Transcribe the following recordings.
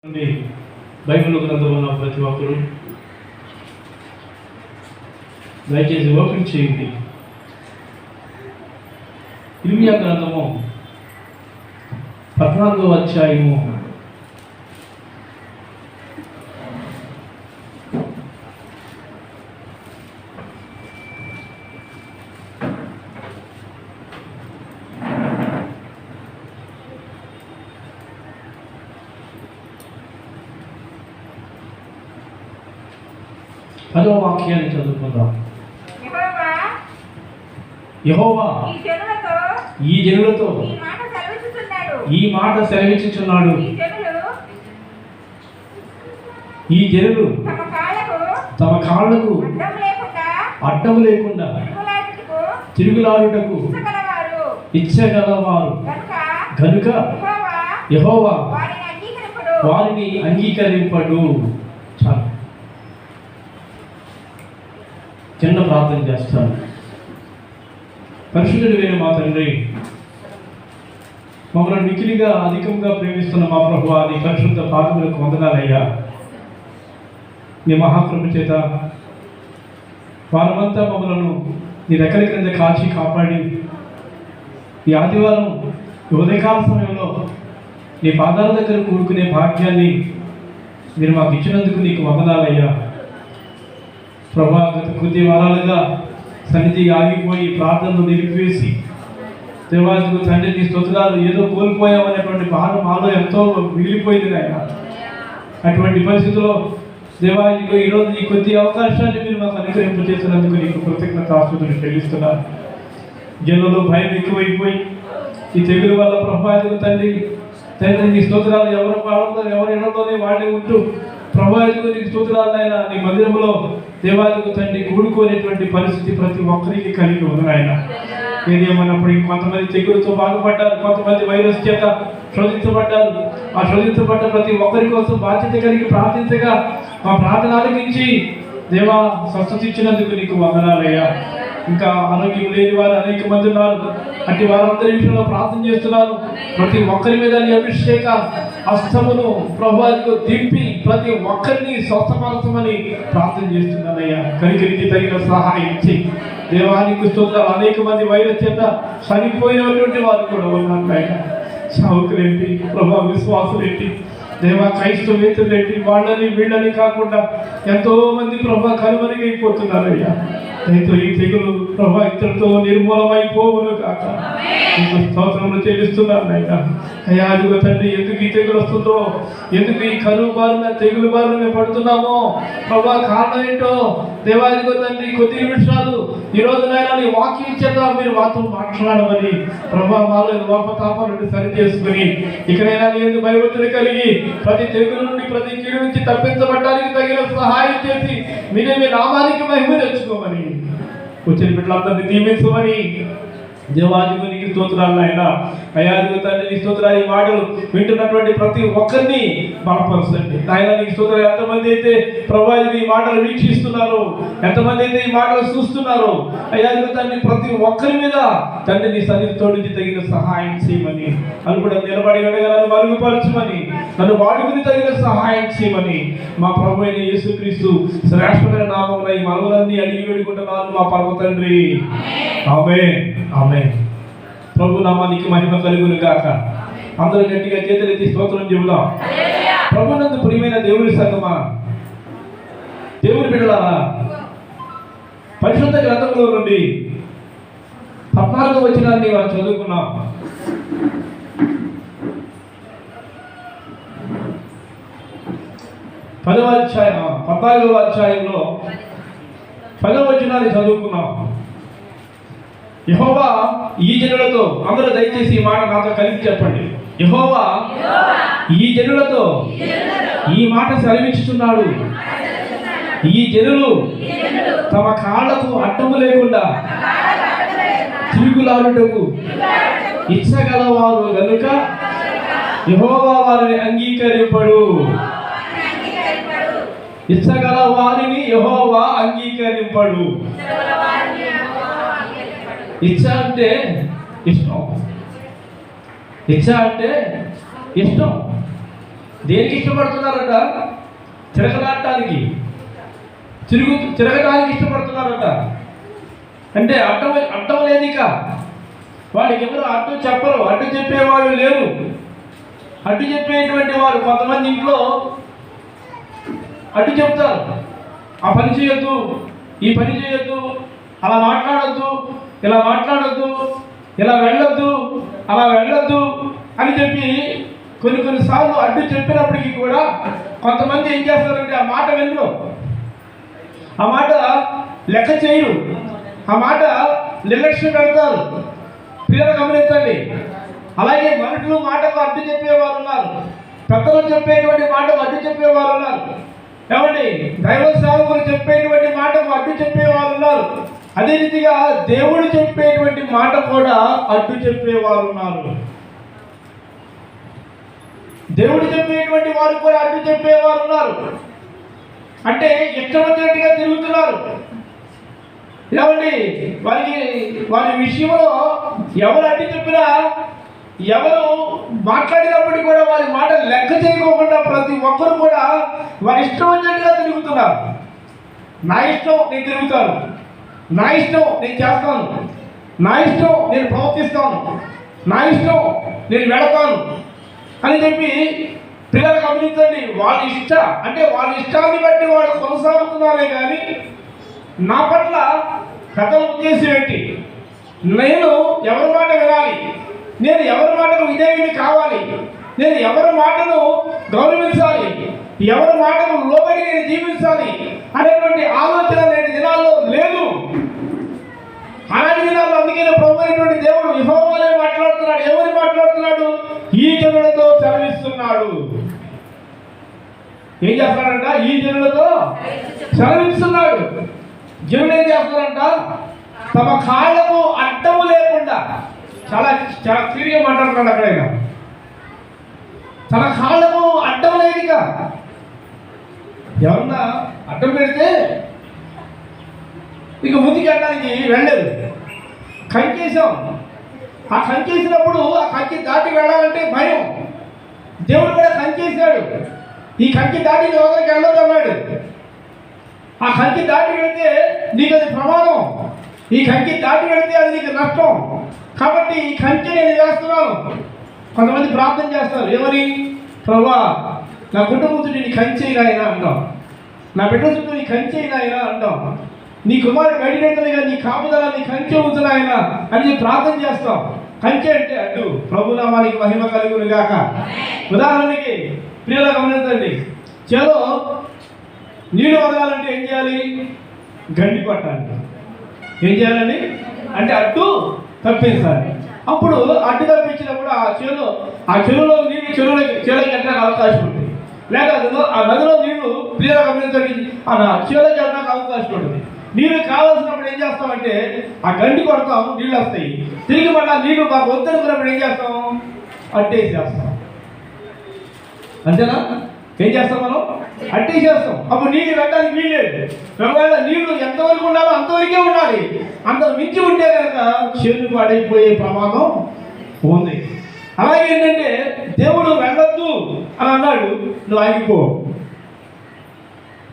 Bible గ్రంథం ఉన్న ప్రతి ఒక్కరు దయచేసి ఓపెన్ చేయండి. ఇర్మియా గ్రంథము 14వ అధ్యాయము 10వ వాక్యాన్ని చదువుకుందాం. యెహోవా ఈ జనులతో ఈ మాట సెలవిచ్చుచున్నాడు. ఈ జనులు తమ కాళ్ళకు అడ్డము లేకుండా తిరుగులాడుటకు ఇచ్చగలవారు గనుక యెహోవా వారిని అంగీకరింపడు. చాలు, చిన్న ప్రార్థన చేస్తాను. పరిశుద్ధుడు వేరే మా తండ్రి, మమ్మల్ని మికిలిగా అధికంగా ప్రేమిస్తున్న మా ప్రభువా, నీ పరిశుద్ధ పాదములకు వందనాలయ్యా. నీ మహాకృప చేత వారమంతా మమ్మలను నీ రెక్కల క్రింద కాచి కాపాడి ఈ ఆదివారం ఉదయకాల సమయంలో నీ పాదాల దగ్గర కూడుకునే భాగ్యాన్ని మీరు మాకు ఇచ్చినందుకు నీకు వందనాలయ్యా. ప్రభా, గత కొద్ది వారాలుగా సన్నిధి ఆగిపోయి ప్రార్థనలు నిలిపివేసి దేవాదికు తండ్రి నీ స్తోత్రాలు ఏదో కోల్పోయామనేటువంటి బాధ మాలో ఎంతో మిగిలిపోయింది నాయన. అటువంటి పరిస్థితుల్లో దేవాదికు ఈరోజు ఈ కొద్ది అవకాశాన్ని మీరు మాకు అనుగ్రహింపు చేసినందుకు నీకు కృతజ్ఞతాస్తుతులు చెల్లిస్తున్నాను. జనులలో భయం ఎక్కువైపోయి ఈ తెగులు వల్ల ప్రభావితం తండ్రి నీ స్తోత్రాలు ఎవరు పాడతారు, ఎవరి ఇళ్లలోనే వాళ్ళే ఉంటూ ప్రభావితం నీకు స్తోత్రాలైనా నీ మందిరంలో దేవాదికు తండ్రి కూడుకోనేటువంటి పరిస్థితి ప్రతి ఒక్కరికి కలిగి ఉంది ఆయన. ఏదేమన్నప్పటికీ కొంతమంది తెగులతో బాగుపడ్డారు, కొంతమంది వైరస్ చేత శోధించబడ్డారు. ఆ శోధించబడ్డ ప్రతి ఒక్కరి కోసం బాధ్యత కలిగి ప్రార్థించగా మా ప్రార్థన ఆలకించి దేవా స్వస్థత ఇచ్చినందుకు నీకు వందనాలయ్యా. ఇంకా ఆరోగ్యం లేని వారు అనేక మంది ఉన్నారు. అట్టి వారందరి విషయంలో ప్రార్థన చేస్తున్నారు. ప్రతి ఒక్కరి మీద నీ అభిషేక హస్తమును ప్రభావికు దింపి ప్రతి ఒక్కరిని స్వస్థపరచమని ప్రార్థన చేస్తున్నానయ్యా. కనికరికి తగిన సహాయం ఇచ్చి దేవానికి స్తోత్రాలు. అనేక మంది వైరస్ చేత చనిపోయినటువంటి వారు కూడా ఉన్నారు ఆయన. సావుకులేంటి ప్రభా, విశ్వాసులేంటి దేవా, క్రైస్తవేతలేంటి, వాళ్ళని వీళ్ళని కాకుండా ఎంతో మంది ప్రభా కనుమరుగైపోతున్నారయ్యా. దయతో ఈ తెగులు ప్రభా ఇతరులతో నిర్మూలమైపోవును కాక నీకు స్తోత్రములు చెల్లిస్తున్నాను ఆయన. అయ్యా, అదిగో తండ్రి, ఎందుకు ఈ తెగులు వస్తుందో, ఎందుకు ఈ కరువు బారిన తెగులు బారిన పడుతున్నామో ప్రభా, కారణం ఏంటో దేవాదిగో తండ్రి కొద్ది నిమిషాలు ఈ రోజునైనా నీ వాక్యం చేత మీరు మాతో మాట్లాడమని ప్రభా, మాలో లోపతాపాలను సరి చేసుకుని ఇకనైనా నేను భయభక్తులు కలిగి ప్రతి తెగులు నుండి ప్రతి కీడు నుంచి తప్పించబడడానికి తగిన సహాయం చేసి మీరే మీ నామానికి మహిమ తెచ్చుకోమని వచ్చిన బిడ్డలందరినీ దీవించమని దేవాదిగో నీకు స్తోత్రాలు ఆయన. అయాదిగో తండ్రి నీ స్తోత్రాలు ఈ మాటలు వింటున్నటువంటి ప్రతి ఒక్కరిని బలపరచండి ఆయన. నీకు స్తోత్రాలు. ఎంతమంది అయితే ప్రభా ఈ మాటలు వీక్షిస్తున్నారో, ఎంతమంది అయితే ఈ మాటలు చూస్తున్నారో అయాదిగో తండ్రి ప్రతి ఒక్కరి మీద తండ్రి నీ సన్నిధి తోడించి తగిన సహాయం చేయమని, అని కూడా నిలబడి ఉండగా నన్ను మరుగుపరచమని, నన్ను వాడుకుని తగిన సహాయం చేయమని మా ప్రభు అయిన యేసుక్రీస్తు శ్రేష్టమైన నామమున ఈ మనవులన్నీ అడిగి వేడుకుంటున్నాను మా పరమ తండ్రి. ఆమేన్, ఆమేన్. ప్రభు నామానికి మహిమ కలుగును గాక. అందరూ గట్టిగా చేతులెత్తి స్తోత్రం చెబుదాం. ప్రభునందు ప్రియమైన దేవుని సంగమా, దేవుని బిడ్డలారా, పరిశుద్ధ గ్రంథంలో నుండి 14వ వచనాన్ని మనం చదువుకున్నాం. పదవ అధ్యాయం 14వ అధ్యాయంలో 10వ వచనాన్ని చదువుకున్నాం. యెహోవా ఈ జనులతో, అందరూ దయచేసి ఈ మాట నాతో కలిపి చెప్పండి. యెహోవా ఈ జనులతో ఈ మాట సెలవిచ్చుచున్నాడు. ఈ జనులు తమ కాళ్ళకు అడ్డము లేకుండా తిరుగులాడుటకు ఇచ్చగలవారు గనుక యెహోవా వారిని అంగీకరింపడు. ఇచ్చగల వారిని యెహోవా అంగీకరింపడు. ఇచ్చ అంటే ఇష్టం, ఇచ్చ అంటే ఇష్టం. దేనికి ఇష్టపడుతున్నారట? తిరగలాడటానికి, తిరగడానికి ఇష్టపడుతున్నారట. అంటే అడ్డం లేదు. ఇక వాడికి ఎవరు అడ్డు చెప్పరు, అడ్డు చెప్పేవాళ్ళు లేరు. అడ్డు చెప్పేటువంటి వారు కొంతమంది ఇంట్లో అడ్డు చెప్తారు. ఆ పని చేయొద్దు, ఈ పని చేయొద్దు, అలా మాట్లాడొద్దు, ఇలా మాట్లాడొద్దు, ఇలా వెళ్ళొద్దు, అలా వెళ్ళొద్దు అని చెప్పి కొన్నిసార్లు అడ్డు చెప్పినప్పటికీ కూడా కొంతమంది ఏం చేస్తారంటే ఆ మాట వినరు, ఆ మాట లెక్క చేయరు, ఆ మాట నిర్లక్ష్యం పెడతారు. పిల్లలు గమనించండి. అలాగే మనుషులు మాటకు అడ్డు చెప్పేవారు ఉన్నారు, పెద్దలు చెప్పేటువంటి మాటకు అడ్డు చెప్పేవారు ఉన్నారు. ఏమండి, దైవ సేవకులు చెప్పేటువంటి మాటకు అడ్డు చెప్పేవారు ఉన్నారు. అదే రీతిగా దేవుడు చెప్పేటువంటి మాట కూడా అడ్డు చెప్పేవారు ఉన్నారు. దేవుడు చెప్పేటువంటి వారు కూడా అడ్డు చెప్పేవారు ఉన్నారు. అంటే ఇష్టం వచ్చినట్టుగా తిరుగుతున్నారు. ఏమండి, వారి విషయంలో ఎవరు అడ్డు చెప్పినా, ఎవరు మాట్లాడినప్పటికీ కూడా వారి మాట లెక్క చేయకోకుండా ప్రతి ఒక్కరు కూడా వారి ఇష్టం వచ్చినట్టుగా తిరుగుతున్నారు. నా ఇష్టం నేను తిరుగుతాను, నా ఇష్టం నేను చేస్తాను, నా ఇష్టం నేను ప్రవర్తిస్తాను, నా ఇష్టం నేను వెళతాను అని చెప్పి పిల్లలు గమనించండి. వాళ్ళ ఇష్టాన్ని బట్టి వాళ్ళు కొనసాగుతున్నారే కానీ నా పట్ల కథల ఉద్దేశం ఏంటి? నేను ఎవరి మాట వినాలి, నేను ఎవరి మాటకు విధేయుని కావాలి, నేను ఎవరి మాటను గౌరవించాలి, ఎవరి మాటకు లోబడి నేను జీవించాలి అనేటువంటి ఆలోచన నేటి దినాల్లో లేదు. అలాంటి దినాల్లో అందుకే ప్రభు అయినటువంటి దేవుడు యెహోవానే మాట్లాడుతున్నాడు. ఎవరు మాట్లాడుతున్నాడు? ఈ జనులతో సెలవిస్తున్నాడు. ఏం చేస్తాడంట? ఈ జనులతో సెలవిస్తున్నాడు. జనులు ఏం చేస్తారంట? తమ కాళ్ళకు అడ్డము లేకుండా, చాలా చాలా క్లియర్గా మాట్లాడుతున్నాడు అక్కడైనా. తన కాళ్ళకు అడ్డం లేదుగా. ఎవరన్నా అడ్డం పెడితే ఇక ముందుకు వెళ్ళడానికి వెళ్ళలేదు. కంచేసాం. ఆ కంచేసినప్పుడు ఆ కంచి దాటి వెళ్ళాలంటే భయం. దేవుడు కూడా కంచేశాడు. ఈ కంచి దాటి ఎవరికి వెళ్ళదు అన్నాడు. ఆ కంచి దాటి వెళితే నీకు అది ప్రమాదం, ఈ కంచి దాటి వెళితే అది నీకు నష్టం. కాబట్టి ఈ కంచె నేను వేస్తున్నాను. కొంతమంది ప్రార్థన చేస్తారు, ఏమని? ప్రభువా, నా కుటుంబం చుట్టూ నీ కంచె అయినా అంటాం, నా బిడ్డ చుట్టూ నీ కంచె అయినా అంటాం, నీ కుమారుడు బయటగా నీ కాపుదల నీ కంచె ఉంచునాయన అని ప్రార్థన చేస్తాం. కంచె అంటే అడ్డు. ప్రభునామానికి మహిమ కలుగును గాక. ఉదాహరణకి ప్రియులు గమనించండి, చేలో నీళ్ళు వదలాలంటే ఏం చేయాలి? గండి పట్టాలి. ఏం చేయాలండి అంటే అడ్డు తప్పించాలి. అప్పుడు అడ్డు తప్పించినప్పుడు ఆ చెరువులో నీళ్ళు చెరువులకి వెళ్ళడానికి అవకాశం ఉంటుంది. లేదా ఆ నదిలో నీళ్లు ప్రియులు గమనించండి, ఆ చెరువులోకి వెళ్ళడానికి అవకాశం ఉంటుంది. నీళ్ళు కావాల్సినప్పుడు ఏం చేస్తామంటే ఆ గండి కొడతాం, నీళ్ళు వస్తాయి. తిరిగి మళ్ళీ నీళ్లు మాకు వద్దనుకున్నప్పుడు ఏం చేస్తాం? అడ్డేసేస్తాం. అంతేనా? ఏం చేస్తాం మనం? అడ్డేసేస్తాం. అప్పుడు నీళ్ళు వెళ్ళడానికి వీల్లేదు. ఒకవేళ నీళ్లు ఎంతవరకు ఉండాలో అంతవరకే ఉండాలి. అంత మించి ఉంటే కనుక చెరువు పడిపోయే ప్రమాదం ఉంది. అలాగే ఏంటంటే దేవుడు వెళ్ళొద్దు అని అన్నాడు, నువ్వు ఆగిపో.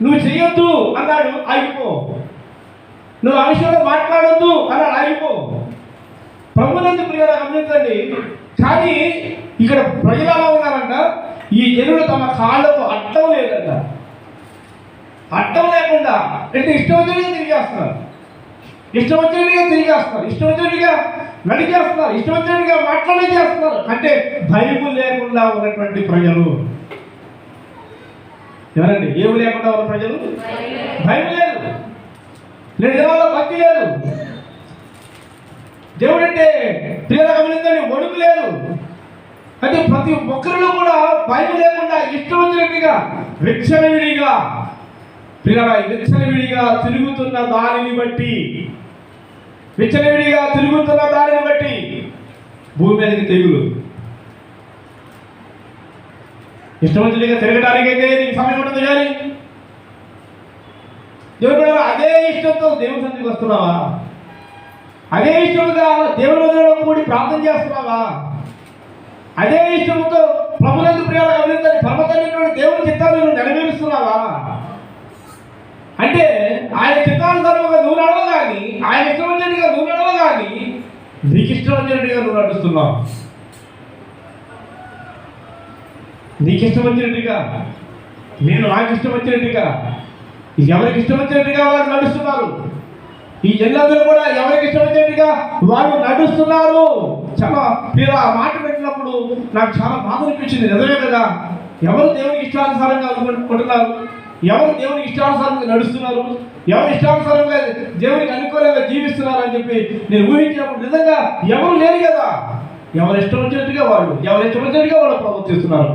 నువ్వు చెయ్యొద్దు అన్నాడు, ఆగిపో. నువ్వు ఆ విషయంలో మాట్లాడొద్దు అన్నాడు, ఆగిపో. ప్రభునందు ప్రియుల గమనించండి. కానీ ఇక్కడ ప్రజలు ఎలా ఉన్నారంట? ఈ జనులు తమ కాళ్ళకు అడ్డం లేదంట. అడ్డం లేకుండా అంటే ఇష్టం వచ్చినట్టుగా తిరిగేస్తున్నారు, ఇష్టం వచ్చినట్టుగా తిరిగేస్తున్నారు, ఇష్టం వచ్చినట్టుగా నడిచేస్తున్నారు, ఇష్టం వచ్చినట్టుగా మాట్లాడేస్తున్నారు. అంటే భయం లేకుండా ఉన్నటువంటి ప్రజలు. ఎవరండి? ఏమి లేకుండా ఉన్న ప్రజలు? భయం లేదు, నిర్ణయాల్లో భక్తి లేదు. దేవుడు అంటే ప్రియుల గమనించండి, వణుకు లేదు. అంటే ప్రతి ఒక్కరిలో కూడా భయం లేకుండా ఇష్టం వచ్చినట్టుగా విచ్చలవిడిగా తిరుగుతున్న దానిని బట్టి భూమి మీదకి తెగులు. ఇష్టం వచ్చినట్టుగా తిరగడానికైతే నీకు సమయం ఉంటుంది. కానీ దేవుడు అదే ఇష్టంతో దేవుని సన్నిధికి వస్తున్నావా? అదే ఇష్టంగా దేవుని వదిలో కూడి ప్రార్థన చేస్తున్నావా? అదే ఇష్టంతో ప్రభునందు ప్రియాలు గమనించండి, పరమతండ్రి దేవుని చిత్తాన్ని నువ్వు నెరవేరుస్తున్నావా అంటే ఆయన చిత్తానుసారంగా నువ్వు నడవగాని, ఆయన ఇష్టం వచ్చినట్టుగా నువ్వు నడవగాని, నీకు ఇష్టం వచ్చినట్టుగా నువ్వు నడుస్తున్నావు. నీకు ఇష్టం వచ్చినట్టుగా, నేను నాకు ఇష్టం వచ్చినట్టుగా, ఎవరికి ఇష్టం వచ్చినట్టుగా వారు నడుస్తున్నారు. ఈ జనులందరూ కూడా ఎవరికి ఇష్టం వచ్చినట్టుగా వారు నడుస్తున్నారు. చాలా మీరు ఆ మాట పెట్టినప్పుడు నాకు చాలా బాధ అనిపించింది. నిజమే కదా, ఎవరు దేవునికి ఇష్టానుసారంగా అనుకుంటున్నారు, ఎవరు దేవునికి ఇష్టానుసారంగా నడుస్తున్నారు, ఎవరు ఇష్టానుసారంగా దేవునికి అనుకూలంగా జీవిస్తున్నారు అని చెప్పి నేను ఊహించినప్పుడు నిజంగా ఎవరు లేరు కదా. ఎవరు ఇష్టం వచ్చినట్టుగా వాళ్ళు ప్రవర్తిస్తున్నారు.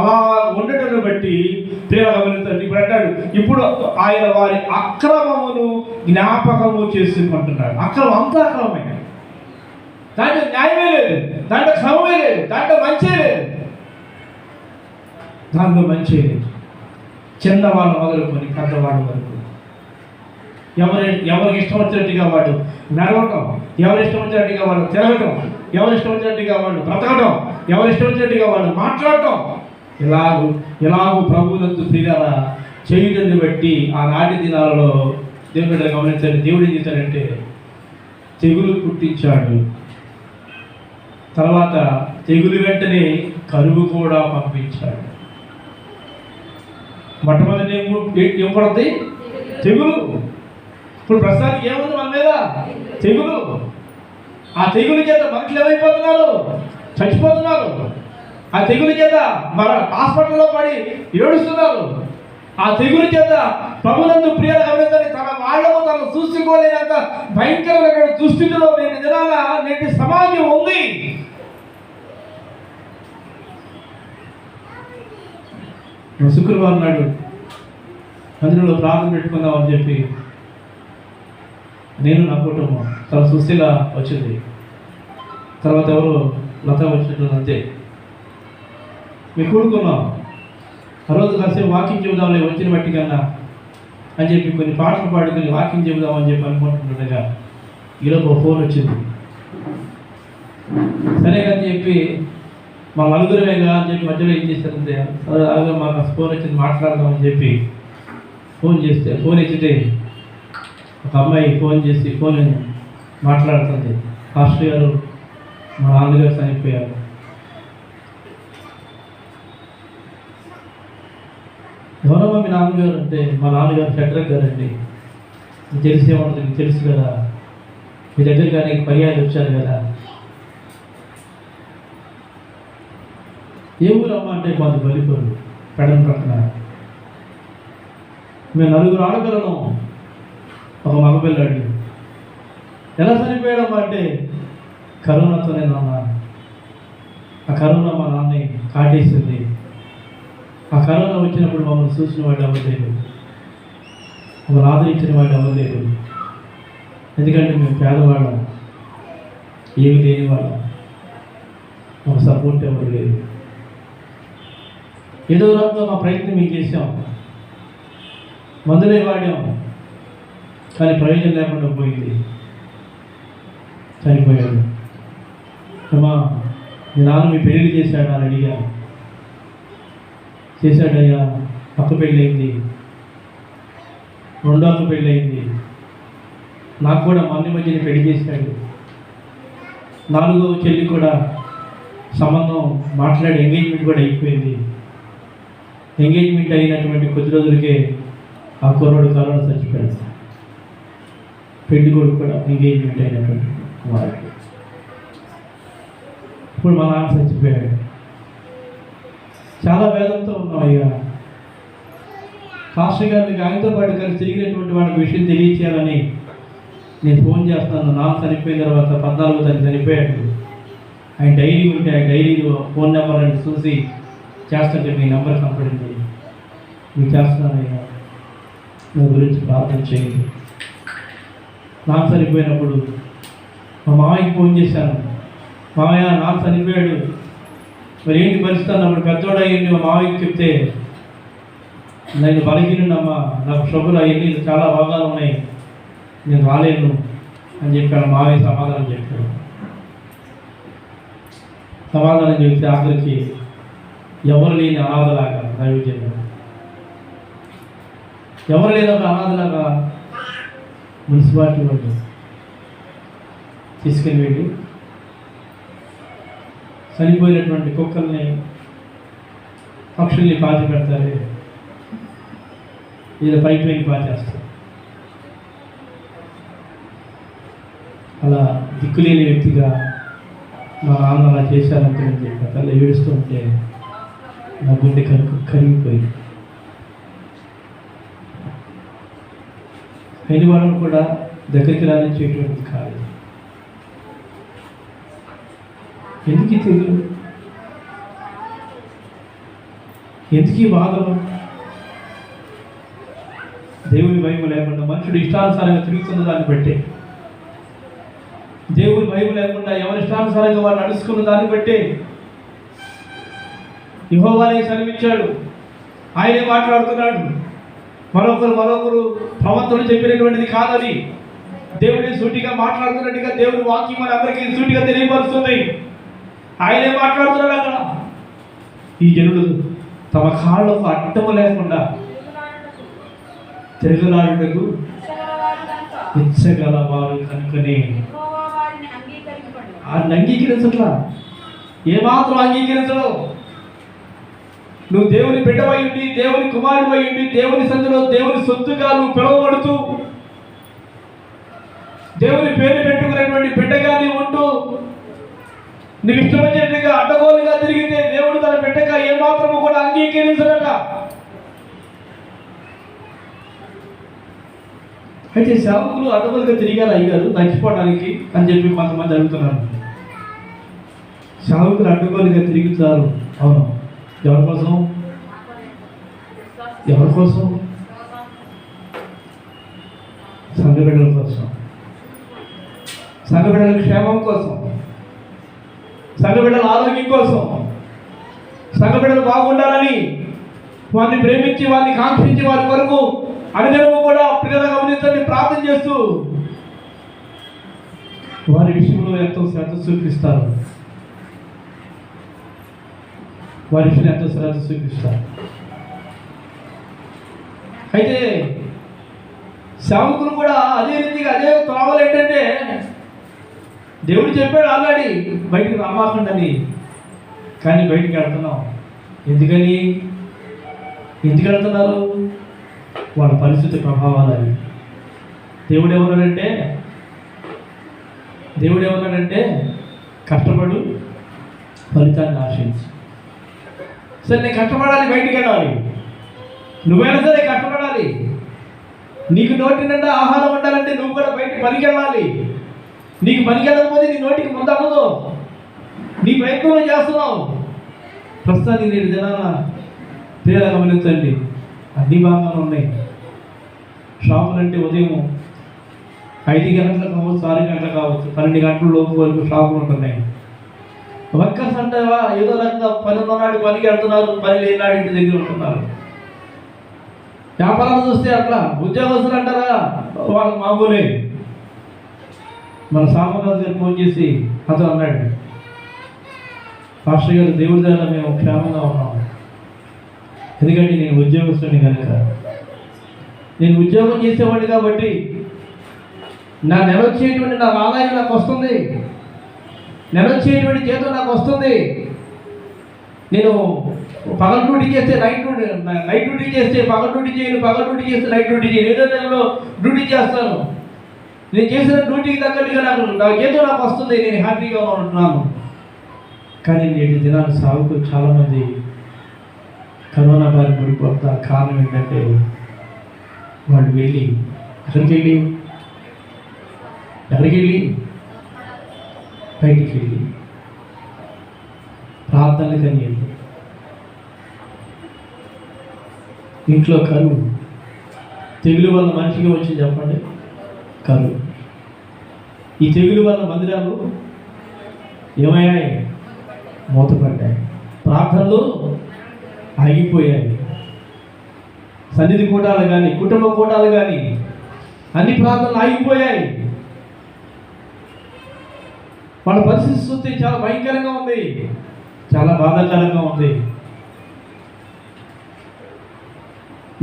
అలా ఉండటం బట్టి గమనించండి. ఇప్పుడు అంటాడు, ఇప్పుడు ఆయన వారి అక్రమమును జ్ఞాపకము చేసుకుంటున్నాడు. అక్రమం అంతా అక్రమమే, దాంట్లో న్యాయమే లేదు, దాంట్లో క్రమమే లేదు, దాంట్లో మంచే లేదు, దాంట్లో మంచే లేదు. చిన్నవాళ్ళు మొదలుకొని పెద్దవాళ్ళ వరకు ఎవరికి ఇష్టం వచ్చినట్టుగా వాడు నడవటం, ఎవరు ఇష్టం వచ్చినట్టుగా వాళ్ళు తిరగటం, ఎవరు ఇష్టం వచ్చినట్టుగా వాళ్ళు బ్రతకటం, ఎవరు ఇష్టం వచ్చినట్టుగా వాళ్ళు మాట్లాడటం, ఇలాగూ ప్రభువునందు ప్రియులారా చేయుటని బట్టి ఆనాటి దినాలలో దేవుడు గమనించండి, దేవుడు ఏం చేశాడంటే తెగులు పుట్టించాడు. తర్వాత తెగులు వెంటనే కరువు కూడా పంపించాడు. మొట్టమొదటి ఏం పడుతుంది? తెగులు. ఇప్పుడు ప్రస్తుతానికి ఏముంది మన మీద? తెగులు. ఆ తెగులు చేత మనుషులు ఏమైపోతున్నారు? చచ్చిపోతున్నారు. ఆ తెగులు చేత మన హాస్పిటల్లో పడి ఏడుస్తున్నారు. ఆ తెగులు చేత ప్రభునందు ప్రియాలు గమనించండి, తన వాళ్ళము తను చూసుకోలేనంత భయంకరమైన దుస్థితిలో నేటి సమాజం ఉంది. శుక్రవారం నాడు మందిరంలో ప్రార్థన పెట్టుకుందామని చెప్పి నేను నా కుటుంబం చాలా సుస్థిగా వచ్చింది. తర్వాత ఎవరు లత వచ్చినట్టు అంతే మేము కూడుకున్నాం. ఆ రోజు కాసేపు వాకింగ్ చెబుదాంలే వచ్చిన బట్టి కన్నా అని చెప్పి కొన్ని పాటలు పాడుకొని వాకింగ్ చెబుదామని చెప్పి అనుకుంటుండగా ఈలోపు ఫోన్ వచ్చింది. సరే అని చెప్పి మా నలుగురమేగా అని చెప్పి మధ్యలో ఏం చేశారంటే అలాగే మాకు ఫోన్ వచ్చింది మాట్లాడదామని చెప్పి ఫోన్ చేస్తే ఫోన్ ఎత్తితే ఒక అమ్మాయి ఫోన్ చేసి ఫోన్ మాట్లాడుతుంది, పాస్టర్ గారు మా నాన్నగారు చనిపోయారు. ఎవరమ్మా మీ నాన్నగారు అంటే మా నాన్నగారు షడ్రక్ గారు అండి. మీకు తెలిసే ఉంటుంది, మీకు తెలుసు కదా, మీ దగ్గర కానీ పర్యాలు వచ్చారు కదా. ఏ ఊరమ్మా అంటే మాది బలిపూరు పెడన ప్రక్కన. మేము నలుగురు ఆడపిల్లలు, ఒక మగపిల్లాడు. ఎలా చనిపోయాడమ్మా అంటే కరోనాతోనే నాన్న. ఆ కరోనా మా నాన్నని కాటేసింది. ఆ కరోనా వచ్చినప్పుడు మమ్మల్ని చూసిన వాడు అవ్వలేదు, మమ్మల్ని ఆదరించిన వాడు అవ్వలేదు. ఎందుకంటే మేము పేదవాళ్ళం, ఏమి లేని వాళ్ళం, మాకు సపోర్ట్ ఎవరు లేదు. ఏదో రకంగా మా ప్రయత్నం మేము చేసాం, మందులే వాడాం, కానీ ప్రయోజనం లేకుండా పోయింది. చనిపోయాడు. అమ్మా మీ నాన్న మీ పెళ్ళి చేశాడు అని అడిగా. చేశాడయ్యా, అక్క పెళ్ళి అయింది, రెండో అక్క పెళ్ళి అయింది, నాకు కూడా మన మధ్యని పెళ్లి చేశాడు. నాలుగో చెల్లి కూడా సంబంధం మాట్లాడి ఎంగేజ్మెంట్ కూడా అయిపోయింది. ఎంగేజ్మెంట్ అయినటువంటి కొద్ది రోజులకే ఆ కుర్రాడు కరోనా చచ్చిపోయాడు. పెళ్లి కొడుకు కూడా ఎంగేజ్మెంట్ అయినటువంటి వారికి. ఇప్పుడు మా నాన్న చచ్చిపోయాడు. చాలా వేదంతో ఉన్నాం. అయ్యా పాస్టర్ గారికి ఆయనతో పాటు కలిసి తిరిగినటువంటి వాళ్ళకి విషయం తెలియచేయాలని నేను ఫోన్ చేస్తున్నాను. నాన్న చనిపోయిన తర్వాత 14వ తారీఖు చనిపోయాడు. ఆయన డైరీ ఉంటే ఆ డైరీలో ఫోన్ నెంబర్ అని చూసి చేస్తుంటే మీ నెంబర్ కనపడింది. మీకు చేస్తున్నానయ్యా, నా గురించి ప్రార్థన చేయండి. నాన్న చనిపోయినప్పుడు మా మామయ్యకి ఫోన్ చేశాను. మామయ్య నాన్న చనిపోయాడు, మరి ఏంటి పరిస్థితి అన్నప్పుడు పెద్దోడు అయ్యింది. మా మామయ్యకి చెప్తే నేను బలహీనమ్మా, నాకు షుగర్ అవన్నీ చాలా భాగాలు ఉన్నాయి, నేను రాలేను అని చెప్పాను. మామయ్య సమాధానం చెప్పాడు. సమాధానం చెప్తే ఆఖరికి ఎవరు లేని అనాథలాగా దైవజన్యం, ఎవరు లేని ఒక అనాథలాగా మున్సిపాలిటీ వాళ్ళు తీసుకుని వెళ్ళి చనిపోయినటువంటి కుక్కల్ని పక్షుల్ని పాతి పెడతారే, ఇది పైకి పాచేస్తారు. అలా దిక్కులేని వ్యక్తిగా మా నాన్న అలా చేశారంటే నేను చెప్పి తల్లి ఏడుస్తూ ఉంటే నా గుండె కరిగిపోయింది. అయిన వాళ్ళని కూడా దగ్గరికి రానిచ్చేటువంటిది కాదు. ఎందుకు ఈ తెగులు, ఎందుకు ఈ బాధలు? దేవుని భయం లేకుండా మనుషుడు ఇష్టానుసారంగా తిరుగుతున్న దాన్ని బట్టి, దేవుని భయం లేకుండా ఎవరి ఇష్టానుసారంగా వాళ్ళు నడుచుకున్న దాన్ని బట్టి యెహోవానే సెలవిచ్చాడు, ఆయనే మాట్లాడుతున్నాడు. మరొకరు ప్రవక్తలు చెప్పినటువంటిది కాదని దేవుడే సూటిగా మాట్లాడుతున్నట్టుగా దేవుని వాక్యం మన అందరికీ సూటిగా తెలియపరుస్తుంది. ఆయనే మాట్లాడుతున్నాడు. అక్కడ ఈ జనులు తమ కాళ్ళకు అడ్డము లేకుండా తిరగలాడుటకు ఇచ్చగలవారు కనుకనే ఆయన అంగీకరించట్లా, ఏమాత్రం అంగీకరించడం. నువ్వు దేవుని బిడ్డవై ఉండి, దేవుని కుమారుడై ఉండి, దేవుని సందులో దేవుని సొత్తుగా నువ్వు పిలువబడుతూ దేవుని పేరు పెట్టుకునేటువంటి బిడ్డగా నీవు ఉంటూ నీకు ఇష్టమైనట్టుగా అడ్డగోలుగా తిరిగితే దేవుడు తన బిడ్డగా ఏమాత్రము కూడా అంగీకరించడట. అయితే సేవకులు అడ్డగోలుగా తిరిగారు అయ్యారు నచ్చిపోవడానికి అని చెప్పి కొంతమంది అడుగుతున్నారు. సేవకులు అడ్డగోలుగా తిరుగుతారు, అవును. ఎవరి కోసం? ఎవరి కోసం? సంఘబిడ్డల కోసం, సంఘబిడ్డల క్షేమం కోసం, సంఘబిడ్డల ఆరోగ్యం కోసం, సంఘబిడ్డలు బాగుండాలని వారిని ప్రేమించి వారిని కాంక్షించి వారి కొరకు అనుదినము కూడా పిల్లలు గమనించండి ప్రార్థన చేస్తూ వారి విషయంలో ఎంతో శ్రద్ధ చూపిస్తారు. వారి విషయంలో ఎంతో శ్రద్ధ చూపిస్తారు. అయితే సేవకులు కూడా అదే రీతిగా అదే త్రోవలు ఏంటంటే దేవుడు చెప్పాడు ఆల్రెడీ బయటికి రామాకండి, కానీ బయటికి వెళ్తున్నాం. ఎందుకని? ఎందుకు వెళ్తున్నారు? వాళ్ళ పరిస్థితి ప్రభావాలు అవి. దేవుడు ఏమన్నాడంటే కష్టపడు, ఫలితాన్ని ఆశించు. సరే, నేను కష్టపడాలి, బయటికి వెళ్ళాలి. నువ్వైనా సరే కష్టపడాలి. నీకు నోటి నిండా ఆహారం ఉండాలంటే నువ్వు కూడా బయటికి పనికి వెళ్ళాలి. నీకు పనికి వెళ్ళకపోతే నీ నోటికి ముందు అవ్వదు. నీ ప్రయత్నం చేస్తున్నావు. ప్రస్తుతానికి నేను జనాల తేడా గమనించండి, అన్ని బాగానే ఉన్నాయి. షాపులు అంటే ఉదయం 5 గంటలకు కావచ్చు, 6 గంటలు కావచ్చు, 12 గంటల లోపు వరకు షాపులు ఉంటున్నాయి. వర్కర్స్ అంటావా ఏదో రకంగా పని ఉన్ననాడు పనికి వెళ్తున్నారు, పని లేనాడు ఇంటి దగ్గర ఉంటున్నారు. వ్యాపారాలు చూస్తే అట్లా. ఉద్యోగస్తులు అంటారా, వాళ్ళ మామూలే. మన సామరాజు గారు ఫోన్ చేసి అతను అన్నాడు, పాస్టర్ గారు దేవుడి దగ్గర మేము క్షేమంగా ఉన్నాం. ఎందుకంటే నేను ఉద్యోగస్తుని కనుక, నేను ఉద్యోగం చేసేవాడిని కాబట్టి నా నెల వచ్చేటువంటి నా ఆదాయం నాకు వస్తుంది, నెల వచ్చేటువంటి జీతం నాకు వస్తుంది. నేను పగల డ్యూటీ చేస్తే నైట్ డ్యూటీ చేస్తే పగల డ్యూటీ చేయను, పగల డ్యూటీ చేస్తే నైట్ డ్యూటీ చేయను, ఏదో టైంలో డ్యూటీ చేస్తాను. నేను చేసిన డ్యూటీకి తగ్గట్టుగా నా జీతం నాకు వస్తుంది, నేను హ్యాపీగా ఉంటున్నాను. కానీ నేటి దినాలు సాగుకు చాలామంది కరోనా బారి పడిపోతా. కారణం ఏంటంటే వాళ్ళు వెళ్ళి ఎక్కడికి వెళ్ళి బయటికి వెళ్ళి ప్రార్థనలు కానీ వెళ్ళి ఇంట్లో కరువు. తెగులు వల్ల మనిషికి వచ్చింది చెప్పండి, కరువు. ఈ తెగులు వల్ల మందిరాలు ఏమయ్యాయి? మూతపడ్డాయి. ప్రార్థనలు ఆగిపోయాయి. సన్నిధి కూటాలు కానీ, కుటుంబ కూటాలు కానీ అన్ని ప్రార్థనలు ఆగిపోయాయి. వాళ్ళ పరిస్థితి చూస్తే చాలా భయంకరంగా ఉంది, చాలా బాధాకరంగా ఉంది.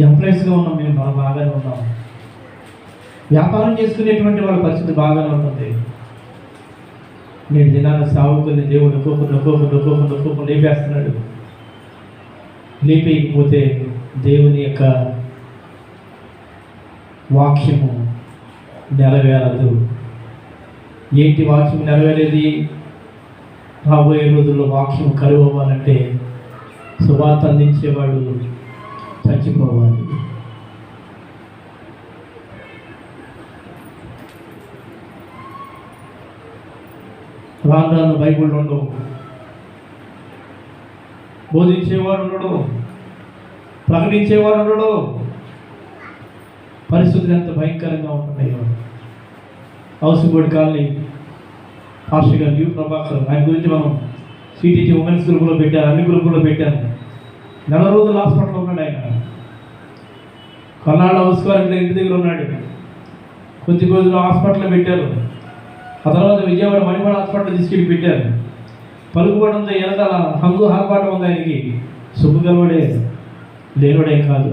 ఎంప్లాయీస్గా ఉన్నాం, మేము బాగానే ఉన్నాం. వ్యాపారం చేసుకునేటువంటి వాళ్ళ పరిస్థితి బాగానే ఉంటుంది. నేను దినాన సావుకుని దేవుడు ఒక్కొక్కరు లేపేస్తున్నాడు. లేపేయకపోతే దేవుని యొక్క వాక్యము నెరవేరదు. ఏంటి వాక్యం నెరవేరేది? రాబోయే రోజుల్లో వాక్యం కరువు అవ్వాలంటే సువార్త అందించేవాడు చచ్చిపోవాలి. రాను బైబుల్ ఉండవు, బోధించేవాడు ఉండడు, ప్రకటించేవాడు ఉండడు. పరిస్థితులు ఎంత భయంకరంగా ఉంటున్నాయో. హౌసింగ్ కాలనీ పాస్టర్ గారు యూ ప్రభాకర్, ఆయన గురించి మనం సిటీజీ ఉమెన్స్ గ్రూప్లో పెట్టాను, అన్ని గ్రూపుల్లో పెట్టాను. 4 రోజులు హాస్పిటల్లో ఉన్నాడు ఆయన. కొన్నాళ్ళు హౌస్వారంటే ఇంటి దగ్గర ఉన్నాడు. కొద్ది రోజులు హాస్పిటల్లో పెట్టారు. ఆ తర్వాత విజయవాడ మణిపాడ హాస్పిటల్ తీసుకెళ్ళి పెట్టారు. పలుకుబడి ఉంది, వెనకాల హంగు హాపాటం ఉంది ఆయనకి. సుబ్బుగలవాడే, లేనివాడేం కాదు.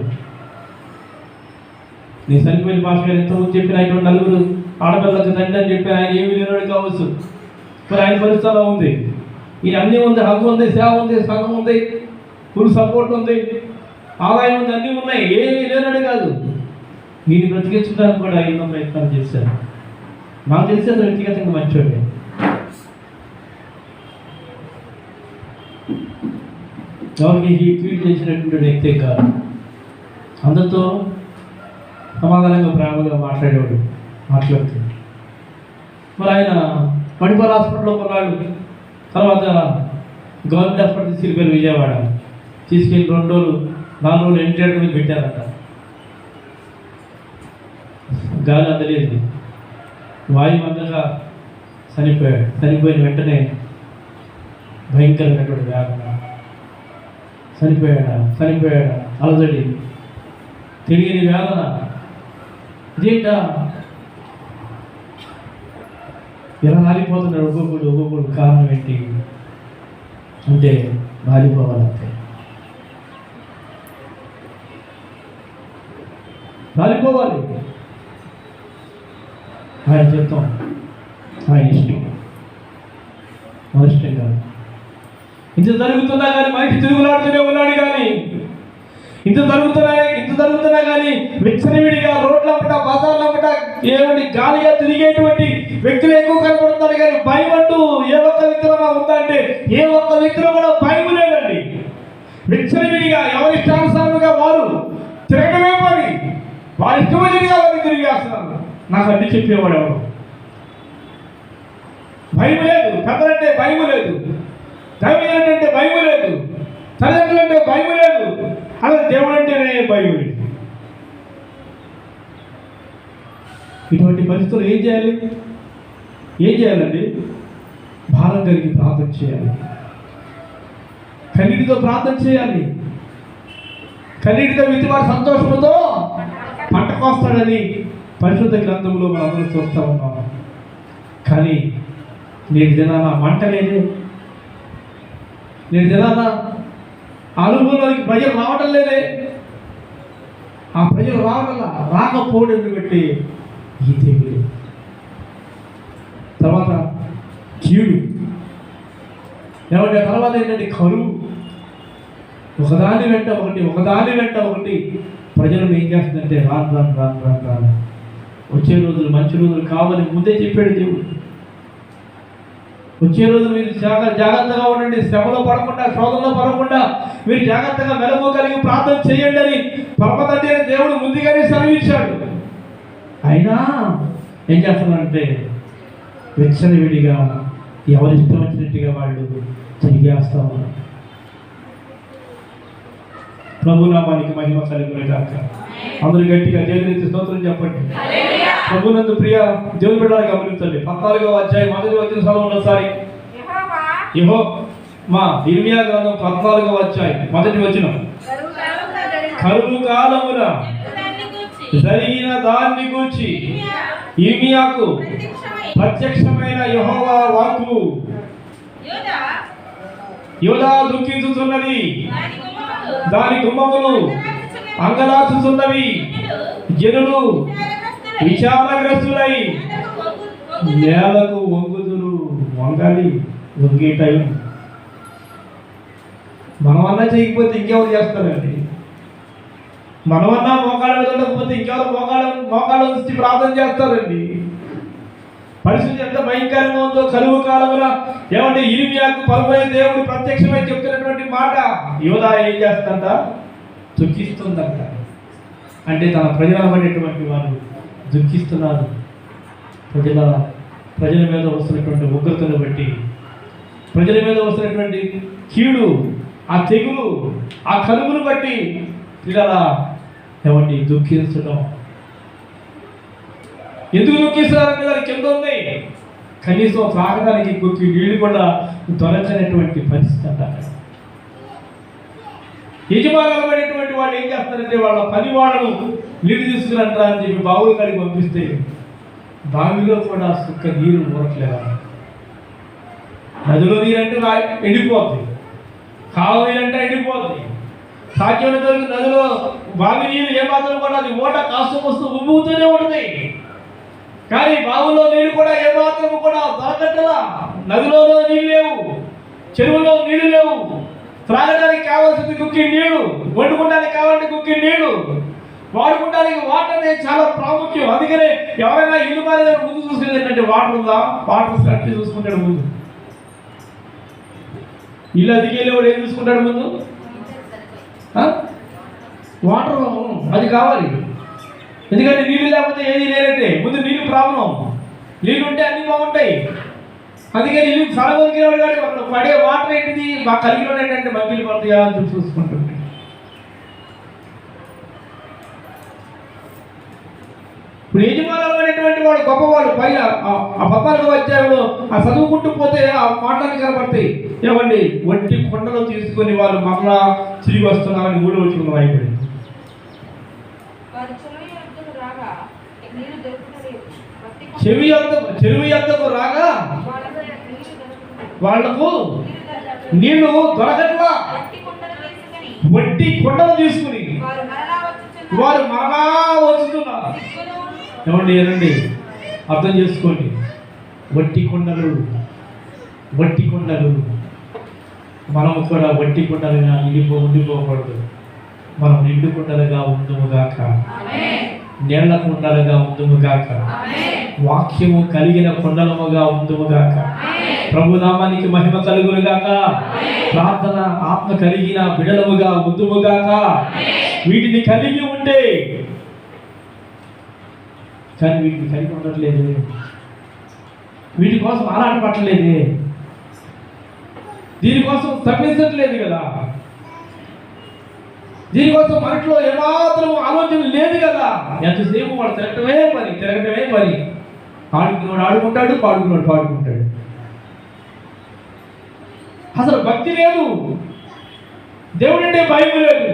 నేను చనిపోయిన పాస్టర్ గారు ఎంతమంది చెప్పిన ఆయన 4 ఆడపిల్లలకు తండ్రి అని చెప్పి ఆయన ఏమీ లేనివాడు కావచ్చు. మరి ఆయన పరిస్థితి అలా ఉంది. ఈయన అన్నీ ఉంది, హక్కు ఉంది, సేవ ఉంది, సంఘం ఉంది, ఫుల్ సపోర్ట్ ఉంది, ఆదాయం ఉంది, అన్నీ ఉన్నాయి, ఏమీ లేనాడు కాదు. వీడిని బ్రతికించడానికి కూడా ఎన్నో ప్రయత్నాలు చేశారు. నాకు తెలిసి అతను వ్యక్తిగతంగా మంచోడే. ఎవరికి ట్వీట్ చేసినటువంటి వ్యక్తే కాదు. అందరితో సమాధానంగా ప్రేమగా మాట్లాడుతుంది. మరి ఆయన మణిపాల్ హాస్పిటల్లో కొన్నాడు. తర్వాత గవర్నమెంట్ హాస్పిటల్ తీసుకెళ్ళిపోయారు విజయవాడ. తీసుకెళ్ళి 2 రోజులు 4 రోజులు వెంటిలేటర్ మీద పెట్టారట. గాలి అందలేదు, వాయువు అందగా చనిపోయాడు. చనిపోయిన వెంటనే భయంకరమైనటువంటి వేదన. చనిపోయాడా అలజడి, తెలియని వేదన. ఇదేంటా ఎలా రాలిపోతున్నాడు ఒక్కొక్కడు కారణం ఏంటి అంటే రాలిపోవాలంటే రాలిపోవాలి. ఆయన చెప్తాం, ఆయన ఇష్టం, మన ఇష్టం కాదు. ఇంత జరుగుతున్నా కానీ మనిషి తిరుగులాడుతూనే ఉన్నాడు. కానీ ఇంత జరుగుతున్నా కానీ విచ్చలవిడిగా రోడ్లంపట బజార్లంపట ఏమిటి గాలిగా తిరిగేటువంటి వ్యక్తులు ఎక్కువ కనపడుతున్నారు. కానీ భయం అంటూ ఏ ఒక్క వ్యక్తిలో ఉందా అంటే ఏ ఒక్క వ్యక్తిలో కూడా భయం లేదండి. విచ్చలవిడిగా ఎవరి ఇష్టానుసారంగా వారు తిరగడమే పని. వారి ఇష్టమైనదిగా వారిని తిరిగేస్తున్నారు. నాకు అన్ని చెప్పేవాడు ఎవరు. భయం లేదు, పెద్దలంటే భయం లేదు, దైవజనులంటే భయం లేదు, తల్లిదండ్రులంటే భయం లేదు, అలా దేవుడు అంటేనే భయం లేదు. ఇటువంటి పరిస్థితులు ఏం చేయాలండి? భారం కలిగి ప్రార్థన చేయాలి. కన్నీటితో ప్రార్థన చేయాలి. కన్నీటితో విత్తివాడు సంతోషంతో పంట కోస్తాడని పరిశుద్ధ గ్రంథంలో మనందరం చూస్తూ ఉన్నాం. కానీ నేటి దినాన మంట లేదే. నేటి దినాన అనుభవంలోకి ప్రజలు రావడం లేదే. ఆ ప్రజలు రాకపోవడం బట్టి ఈ తెగులు, తర్వాత కీడు, ఏమంటే తర్వాత ఏంటంటే కరువు. ఒకదాని వెంట ఒకటి ప్రజలను ఏం చేస్తుందంటే రాను వచ్చే రోజులు మంచి రోజులు కావాలని ముందే చెప్పాడు దేవుడు. వచ్చే రోజు మీరు జాగ్రత్తగా ఉండండి, శ్రమలో పడకుండా, శోధనలో పడకుండా మీరు జాగ్రత్తగా మెలగోగలిగి ప్రార్థన చేయండి అని పరమతండ్రి అయిన దేవుడు ముందుగానే సెలవిచ్చాడు. అయినా ఏం చేస్తున్నారంటే విచ్చలవిడిగా ఎవరిష్టం వచ్చినట్టుగా వాళ్ళు తిరిగేస్తా ఉన్నారు. ప్రభునామానికి మహిమ కలుగును గాక. అందరూ గట్టిగా దేవునికి స్తోత్రం చెప్పండి. ప్రభునందు ప్రియ దేవుని బిడ్డలను గమనించండి. 14వ అధ్యాయం 1వ వచనం చదవండి ఒకసారి. ఇర్మియా గ్రంథం 14వ అధ్యాయం 1వ వచనం. కరువు కాలమున జరిగిన దాన్ని గూర్చి ఇర్మియాకు ప్రత్యక్షమైన యెహోవా వాక్కు, యూదా దుఃఖించుతున్నది, దాని గుమ్మములు అంగలాచుతున్నవి. జనులు విచారగ్రస్తులై నేలకు వంగుదురు. వంగాలి, వంగే టైం. మనమన్నా చేయకపోతే ఇంకెవరు చేస్తారండి? మనమన్నా మోకాళ్ళ మీద ఉండకపోతే ఇంకెవరు మోకాళ్ళ నుంచి ప్రార్థన చేస్తారండి? పరిస్థితి ఎంత భయంకరంగా ఉందో. కలువు కాలంలో ఏమంటే ఇర్మియాకు పలువైన దేవుడు ప్రత్యక్షమై చెప్తున్నటువంటి మాట యోధా ఏం చేస్తుందంట? దుఃఖిస్తుందంట. అంటే తన ప్రజలమైనటువంటి వారు దుఃఖిస్తున్నారు. ప్రజల మీద వస్తున్నటువంటి ఉగ్రతను బట్టి, ప్రజల మీద వస్తున్నటువంటి కీడు, ఆ తెగులు, ఆ కలుగును బట్టి పిల్లల ఏమండి దుఃఖించడం. ఎందుకు దుఃఖిస్తున్నారంటే దానికి కింద ఉంది. కనీసం త్రాగడానికి కొద్ది నీళ్లు కూడా దొరకనటువంటి పరిస్థితి అంటారు. యజమానులమైనటువంటి వాళ్ళు ఏం చేస్తారంటే వాళ్ళ పని వాళ్ళను నీళ్ళు తీసుకురంటారా అని చెప్పి బావులు కాడికి పంపిస్తే బావిలో కూడా సుక్క నీరు ఊరట్లేదా? నదిలో నీరు అంటే ఎండిపోద్ది, కాలువ నీరు అంటే ఎండిపోద్ది. సాధ్యమైనంత వరకు నదిలో బావి నీళ్ళు ఏమాత్రం కూడా అది ఓట కాస్త వస్తూ ఉబ్బుతూనే ఉంటుంది. కానీ బావుల్లో నీళ్ళు కూడా ఏమాత్రం కూడా దొరకట్లా. నదిలో నీళ్ళు లేవు, చెరువులో నీళ్లు లేవు. త్రాగడానికి కావాల్సింది కుక్కి నీళ్లు, వండుకోవడానికి కావాలంటే కుక్కి నీళ్లు, వాడుకోవడానికి వాటర్ అనేది చాలా ప్రాముఖ్యం. అందుకనే ఎవరైనా ఇల్లు మారే ముందు చూసుకునేది ఏంటంటే వాటర్ ఉందా, వాటర్ కట్టి చూసుకుంటాడు ముందు. ఇల్లు అదిగేలేవాడు ఏం చూసుకుంటాడు ముందు? వాటర్ అది కావాలి. ఎందుకంటే నీళ్ళు లేకపోతే ఏది లేనట్టే. ముందు నీళ్ళు ప్రాబ్లం. నీళ్ళు ఉంటే అన్నీ బాగుంటాయి. అందుకని ఇల్లు సరగొరికినవాడు కానీ అక్కడ పడే వాటర్ ఏంటిది మా కలిగిలో ఏంటంటే మంగిలి పడతాయా అని చెప్పి చూసుకుంటుంది. ఇప్పుడు యజమానులైనటువంటి వాడు గొప్పవాడు. పైగా ఆ 14వ అధ్యాయంలో ఆ చదువుకుంటూ పోతే ఆ మాటలు కనబడతాయి. ఏమండి వట్టి కొండలు తీసుకొని వాళ్ళు మరలా తిరిగి వస్తున్నారని 3వ వచనంలో రాయబడింది. చెరువు యొద్దకు రాగా వాళ్లకు నీళ్లు దొరకట్లా. వట్టి కొండలు తీసుకుని వారు మరలా వచ్చుతున్నారు. ఏమండి ఏనండి అర్థం చేసుకోండి. వట్టి కొండలు, వట్టి కొండలు. మనము కూడా వట్టి కొండలుగా ఉండిపోకూడదు. మనం నిండు కొండలుగా ఉందుముగాక, నీళ్ల కొండలుగా ఉందుముగాక, వాక్యము కలిగిన కొండలముగా ఉందుముగాక. ప్రభునామానికి మహిమ కలుగునుగాక. ప్రార్థన ఆత్మ కలిగిన బిడలముగా ఉందుముగాక. వీటిని కలిగి ఉంటే, కానీ వీటిని కలిగి ఉండట్లేదు. వీటి కోసం ఆరాట పట్టలేదు, దీనికోసం తప్పించట్లేదు కదా, దీనికోసం మనట్లో ఏమాత్రం ఆలోచన లేదు కదా. ఎంతసేపు వాడు తిరగటమే పని. ఆడుకున్నాడు ఆడుకుంటాడు, పాడుకున్నాడు పాడుకుంటాడు. అసలు భక్తి లేదు, దేవుడు అంటే భయం లేదు.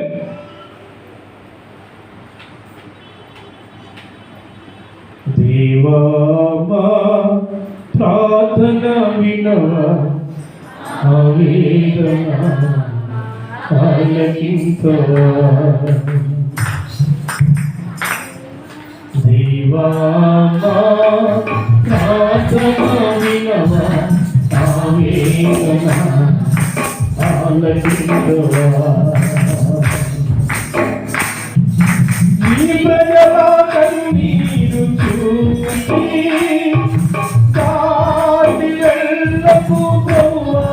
దేవా ప్రార్థన వినవా, దేవా ప్రార్థన వినవా, ఈ ప్రజల కన్నీరు చూసి కాటి వెళ్ళకు ప్రభువా,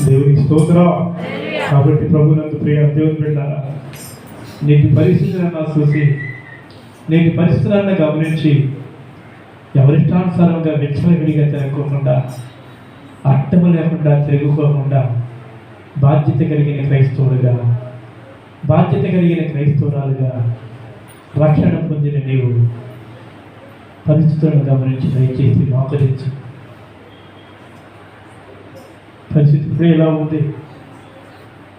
దేవునికి స్తోత్రం. కాబట్టి ప్రభునందు ప్రియ దేవుని బిడ్డలారా, నేటి పరిస్థితులను చూసి నేటి పరిస్థితులను గమనించి ఎవరిష్టానుసారంగా విచ్చలవిడిగా తిరగకుండా, అట్టము లేకుండా తిరుగుకోకుండా బాధ్యత కలిగిన క్రైస్తవులుగా, బాధ్యత కలిగిన క్రైస్తవురాలుగా రక్షణ పొందిన నీవు పరిస్థితులను గమనించి దయచేసి మోకరించి, పరిస్థితి ఇప్పుడే ఎలా ఉంది,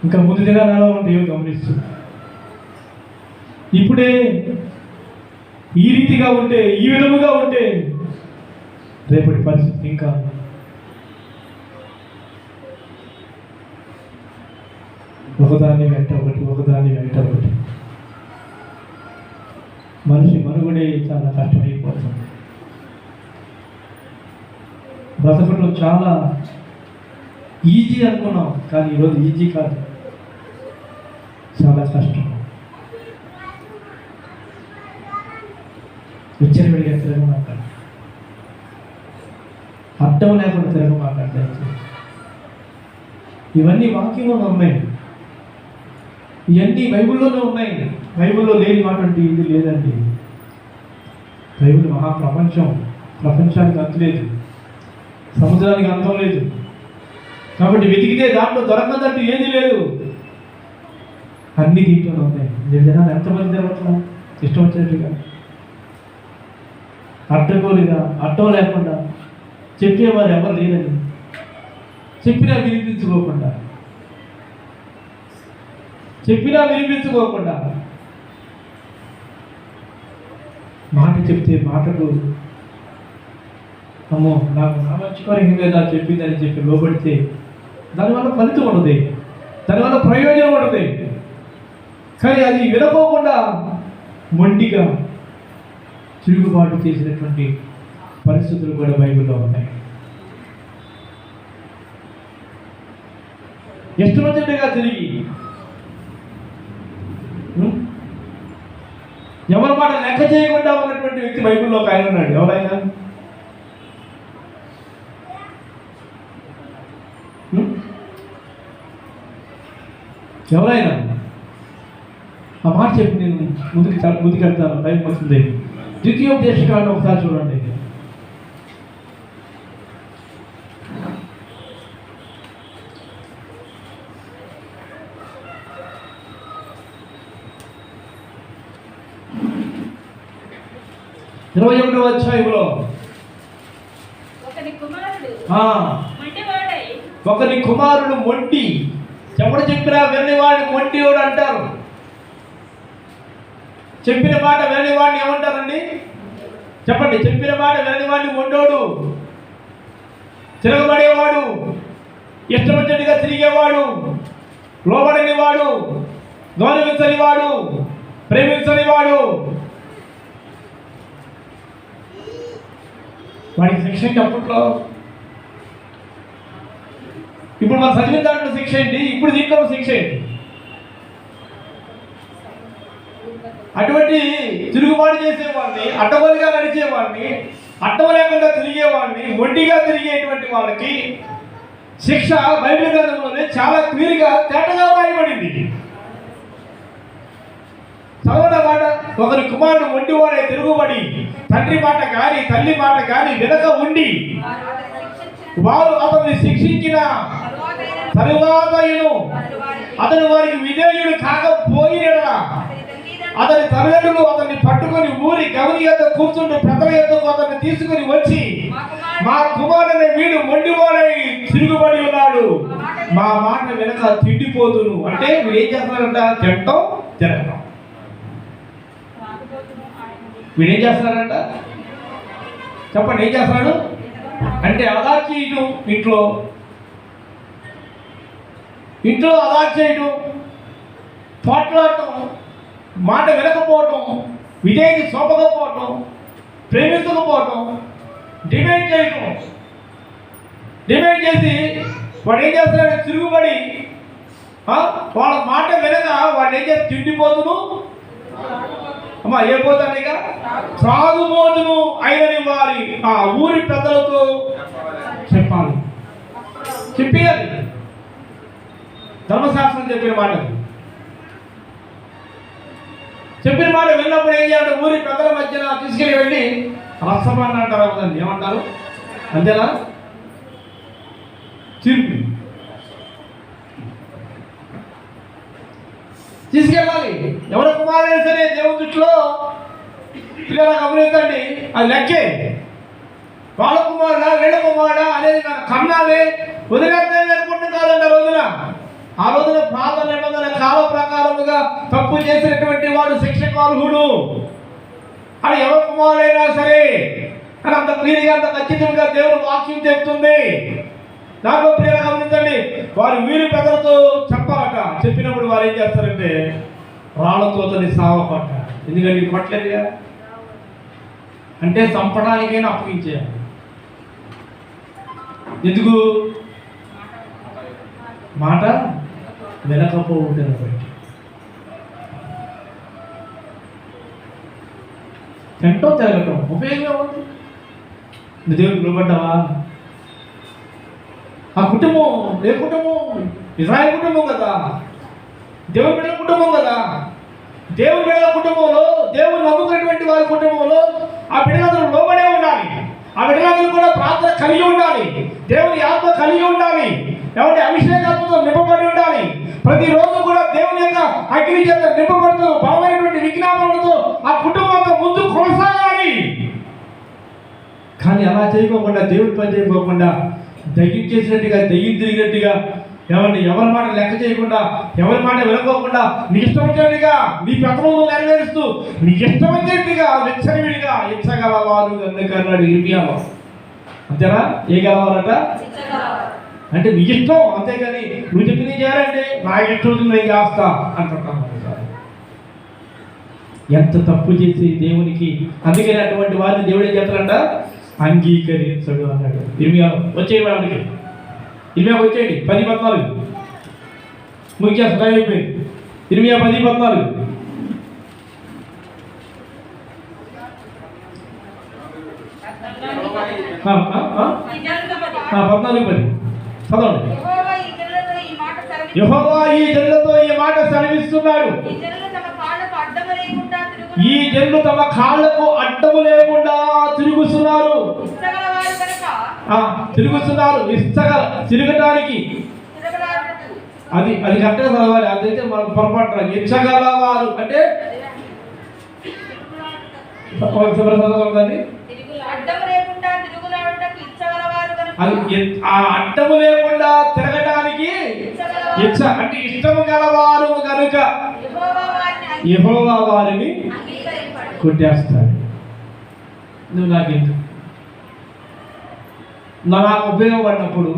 ఇంకా ముందు దినాలు ఎలా ఉంటాయో గమనిస్తూ, ఇప్పుడే ఈ రీతిగా ఉంటే, ఈ విధముగా ఉంటే రేపటి పరిస్థితి ఇంకా ఒకదాన్ని వెంట ఒకటి మనిషి మనుగడే చాలా కష్టమైపోతుంది. బ్రతకడం చాలా ఈజీ అనుకున్నాం, కానీ ఈరోజు ఈజీ కాదు, చాలా కష్టం. విచ్చలవిడిగా తిరగమాకండి, అర్థం లేకుండా తిరగమాకండి. ఇవన్నీ వాక్యంలోనే ఉన్నాయి, ఇవన్నీ బైబిల్లోనే ఉన్నాయి. బైబిల్లో లేని మాట అంటే ఇది లేదండి. బైబిల్ మహాప్రపంచం, ప్రపంచానికి అంతు లేదు, సముద్రానికి అంతం లేదు. కాబట్టి వెతికితే దాంట్లో దొరకదంటూ ఏది లేదు, అన్ని దీంట్లోనే ఉన్నాయి. జనాలు ఎంతమంది జరుగుతున్నాం ఇష్టం వచ్చినట్టుగా, అడ్డగోలుగా, అడ్డం లేకుండా చెప్పేవారు ఎవరు లేరని, చెప్పినా వినిపించుకోకుండా మాట చెప్తే మాటకు అమ్మో నాకు నా మంచికరంగా లేదా చెప్పిందని చెప్పి లోబడితే దానివల్ల ఫలితం ఉండదు, దానివల్ల ప్రయోజనం ఉండదు. కానీ అది వినకోకుండా మొండిగా తిరుగుబాటు చేసినటువంటి పరిస్థితులు కూడా బైబిల్లో ఉన్నాయి. ఇష్టమొచ్చినట్టుగా తిరిగి ఎవరి మాట లెక్క చేయకుండా ఉన్నటువంటి వ్యక్తి బైబిల్లో ఒక ఆయన ఉన్నాడు. ఎవరైనా ఆ మాట చెప్పి నేను ముందుకెళ్తాను, టైం వస్తుంది. ద్వితీయోపదేశకాండం ఒకసారి చూడండి. ఇరవై 21వ అధ్యాయంలో ఒకని కుమారుడు మొండి, ఎవడు చెప్పినా విన్నవాడిని మొండివాడు అంటారు. చెప్పిన మాట విననివాడిని ఏమంటారండి? చెప్పండి. చెప్పిన మాట విననివాడిని మొండోడు, తిరగబడేవాడు, ఇష్టమొచ్చినట్టుగా తిరిగేవాడు, లోబడనివాడు, గౌరవించనివాడు, ప్రేమించనివాడు. వాడికి శిక్ష ఏంటి అప్పట్లో? ఇప్పుడు మనం చదివిన దాంట్లో శిక్ష ఏంటి, ఇప్పుడు దీంట్లో శిక్ష ఏంటి? అటువంటి తిరుగుబాటు చేసేవాడిని, అడ్డగోలుగా నడిచేవాడిని, అడ్డం లేకుండా తిరిగేవాడిని, మొండిగా తిరిగేటువంటి వాళ్ళకి శిక్ష బైబిల్ గ్రంథంలోనే చాలా క్లియర్గా తేటగా రాయబడింది. చదవన మాట, ఒకరి కుమారుడు మొండివాడే తిరుగుబడి తండ్రి మాట కానీ తల్లి మాట కానీ వెనక ఉండి వారు అతన్ని శిక్షించిన తరువాత అతను వారికి విధేయుడు కాకపోయినా అతని తల్లిదండ్రులు అతన్ని పట్టుకొని ఊరి గవని యొద్ద కూర్చుంటూ ప్రజల యొద్దకు అతన్ని తీసుకుని వచ్చి, మా కుమారుని వీడు మొండివాడై తిరుగుబడి ఉన్నాడు, మా మాట వెనక తిండిపోతును. అంటే వీడు ఏం చేస్తున్నారంట? తింటాం తిరగటం. వీడేం చేస్తున్నారంట? చెప్పండి, ఏం చేస్తున్నాడు అంటే అదార్ చేయటం, ఇంట్లో అదార్ చేయటం, పోట్లాడటం, మాట వినకపోవటం, విధేయత చూపకపోవటం, ప్రేమించకపోవటం, డిమాండ్ చేయటం. డిమాండ్ చేసి వాడు ఏం చేస్తున్నాడు? తిరుగుబడి వాళ్ళ మాట వినక వాడు ఏం చేసి తిండిపోతును, అమ్మా ఏ పోతాడుగా త్రాగుబోతును అయినని వారి ఆ ఊరి పెద్దలతో చెప్పాలి. చెప్పేయాలి. ధర్మశాస్త్రం చెప్పిన మాట విన్నప్పుడు ఏం చేయాలంటే ఊరి పెద్దల మధ్యన తీసుకెళ్ళి వెళ్ళి రసమని అంటారు కదండి, ఏమంటారు? అంతేనా? తీర్పు తీసుకెళ్ళాలి. ఎవరి కుమారుడైనా సరే దేవుని దృష్టిలో పిల్లలకు గమనించండి, అది లెక్కే. వాళ్ళ కుమారుడా వీళ్ళ కుమారుడా అనేది కన్నాలే వదిలేస్తే అనుకుంటుంది కాదండి. ఆ రోజున పాత నిబంధన కాల ప్రకారముగా తప్పు చేసినటువంటి వాడు శిక్షకు అర్హుడు. అది ఎవరి కుమారుడైనా సరే అని అంత క్లియర్గా అంత ఖచ్చితంగా దేవుడు వాక్యం చెప్తుంది. దాంట్లో ప్రియులు గమనించండి, వారు వీరి పెద్దలతో చెప్పాలట. చెప్పినప్పుడు వారు ఏం చేస్తారంటే రాళ్లతో అతన్ని సావపట్ట. ఎందుకంటే ఇది పట్టలేదుగా, అంటే చంపడానికైనా అప్పగించేయాలి. ఎందుకు? మాట వినకపోవటం బట్టి. తింటో తిరగటం ఉపయోగం ఉంది. నువ్వు దేవుడికి నిలబడ్డావా? ఆ కుటుంబం ఏ కుటుంబం? ఇజ్రాయేల్ కుటుంబం కదా, దేవుని బిడ్డల కుటుంబం కదా. దేవుని బిడ్డల కుటుంబంలో, దేవుని నమ్ముకున్నటువంటి వారి కుటుంబంలో ఆ బిడ్డలందరూ లోబడే ఉండాలి. ఆ బిడ్డలందరూ కూడా ప్రార్థన కలిగి ఉండాలి, దేవుని ఆత్మ కలిగి ఉండాలి, ఎవరి అభిషేకాత్మతో నింపబడి ఉండాలి. ప్రతిరోజు కూడా దేవుని యొక్క అగ్ని చేత నింపబడుతూ బలమైనటువంటి విజ్ఞాపనలతో ఆ కుటుంబంతో ముందు కొనసాగాలి. కానీ అలా చేయకోకుండా, దేవుడి పని చేయకోకుండా, దయ్యం చేసినట్టుగా, దయ్యం తిరిగినట్టుగా, ఎవరి మాట లెక్క చేయకుండా, ఎవరి మాట వినుకోకుండా, నీ ఇష్టం వచ్చినట్టుగా నీ ప్రకటనలు నెరవేరుస్తూ నీ ఇష్టం వచ్చినట్టుగా వెచ్చనివిడిగా ఇచ్చగలవారు అందుకన్నాడు ఇర్మియాలో. అంతేనా? ఏ గలవారట అంటే నీ ఇష్టం, అంతేగాని నువ్వు చెప్పి నీ చేయాలంటే నా ఇష్టం నేను చేస్తా అంటున్నాను. ఎంత తప్పు చేసి దేవునికి, అందుకని అటువంటి వారిని దేవుడు ఏం చేస్తాడంట? అంగీకరించడు అన్నాడు. ఇర్మియాలో వచ్చేయండి, వాడికి ఇర్మియాకు వచ్చేయండి. 10:14 ముఖ్య అయిపోయింది. ఇర్మియా 10:14. చదవండి. యెహోవా ఈ జనులతో ఈ మాట సెలవిస్తున్నాడు, ఈ జనులు తమ కాళ్ళకు అడ్డము లేకుండా తిరుగుతున్నారు. తిరగటానికి అది కరెక్ట్గా చదవాలి. అదైతే మనం పొరపాటు. ఇచ్చగలవారు అంటే అడ్డము లేకుండా తిరగటానికి ఇచ్చ అంటే ఇష్టము గలవారు కనుక యెహోవా వారిని కొట్టేస్తాడు. నువ్వు నాకు ఉపయోగపడినప్పుడు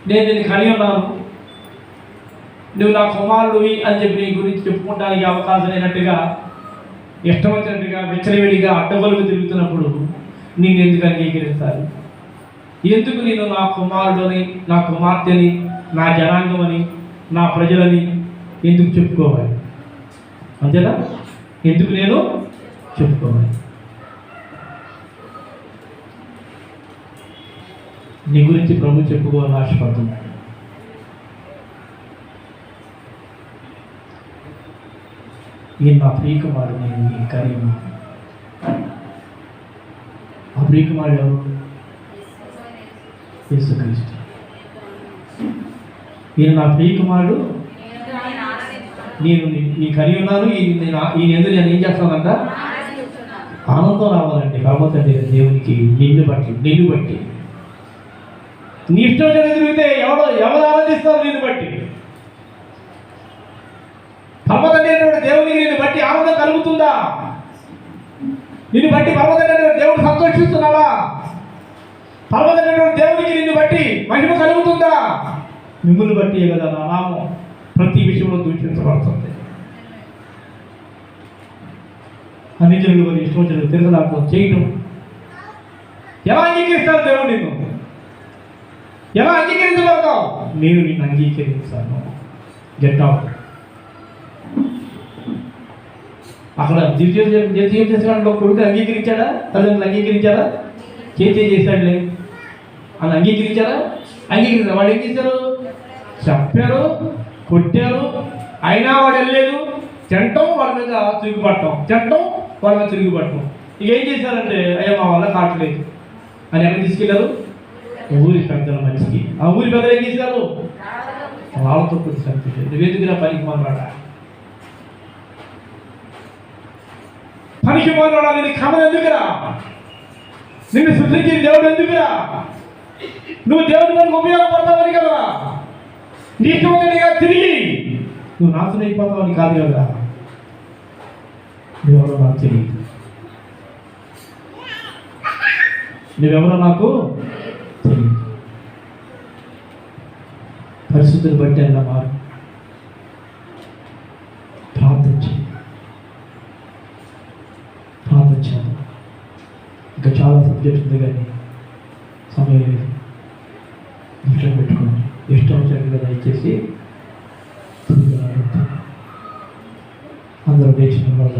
నేను నిన్ను కలిగి ఉన్నాను, నువ్వు నా కుమారుడివి అని చెప్పి నీ గురించి చెప్పుకోవడానికి అవకాశం లేనట్టుగా ఇష్టం వచ్చినట్టుగా విచ్చలవిడిగా అడ్డగోలుగా తిరుగుతున్నప్పుడు నేను ఎందుకు అంగీకరించాలి? ఎందుకు నేను నా కుమారుడని, నా కుమార్తెని, నా జనాంగమని, నా ప్రజలని ఎందుకు చెప్పుకోవాలి? అంతేనా? ఎందుకు నేను చెప్పుకోవాలి? నీ గురించి ప్రభు చెప్పుకోవాలని ఆశపడుతున్నాడు. ఈయన నా ప్రియకుమారుడు, నేను ఈ కార్యము. ఆ ప్రియకుమారుడు ఎవరు? యేసుక్రీస్తు. ఈయన నా ప్రియకుమారుడు, నేను నీ కరి ఉన్నాను. ఈయన ఎందుకు నేను ఏం చేస్తానంట? ఆనందం రావాలండి పరమతండ్రి దేవునికి నిన్ను బట్టి. నీ ఇష్టం తిరిగితే ఎవరు ఆనందిస్తారు? నిన్ను బట్టి. పరమతండ్రి దేవునికి నిన్ను బట్టి ఆనందం కలుగుతుందా? నిన్ను బట్టి పరమతండ్రి దేవుడు సంతోషిస్తున్నావా? పరమతండ్రి దేవునికి నిన్ను బట్టి మహిమ కలుగుతుందా? మిమ్మల్ని బట్టి కదా నా నామం ప్రతి విషయంలో దూషించబడుతుంది. అన్ని జరుగులు ఇష్టం వచ్చిన తిరుగులాటం చేయటం ఎలా అంగీకరిస్తాను? దేవుడు నిన్ను ఎలా అంగీకరించబడతావు? నేను నిన్ను అంగీకరించాను. Get out. అక్కడ ద్వితీయ చేసిన కొడుకు అంగీకరించాడా? తల్లిదండ్రులు అంగీకరించారా? చేశాడులే అని అంగీకరించారా? అంగీకరించారు. వాడు ఏం చేశారు? చెప్పారు, కొట్టారు, అయినా వాడు వెళ్ళలేదు. తినటం వాళ్ళ మీద తిరుగుపడటం, ఇక ఏం చేశారంటే, అయ్యా మా వల్ల కావట్లేదు అని ఎక్కడ తీసుకెళ్లారు? ఊరి పెద్దల మనిషికి. ఆ ఊరి పెద్దలు ఏం చేశారు? వాళ్ళతో కొద్ది సంతోషం. నువ్వెందుకురా పనికి మాట్లాడా? పనికి మాట్లాడా? నేను కమలు ఎందుకురా? నిన్ను సృష్టించిన దేవుడు ఎందుకురా? నువ్వు దేవుడి మనకు ఉపయోగపడతావని కదరా? నీ ఇష్టమైనగా తిరిగి నువ్వు నాశనం అయిపోతావని కాదు కదరా? నువ్వెవరో నాకు తెలియదు. నువ్వెవరో నాకు తెలియదు. పరిస్థితులు బట్టి అలా మారు. ప్రార్థించాను. ఇంకా చాలా సబ్జెక్ట్ ఉంది కానీ సమయం లేదు. ఇంట్లో పెట్టుకోండి. ఇష్టం వచ్చినట్టుగా దయచేసి అందరూ లేచిన వల్ల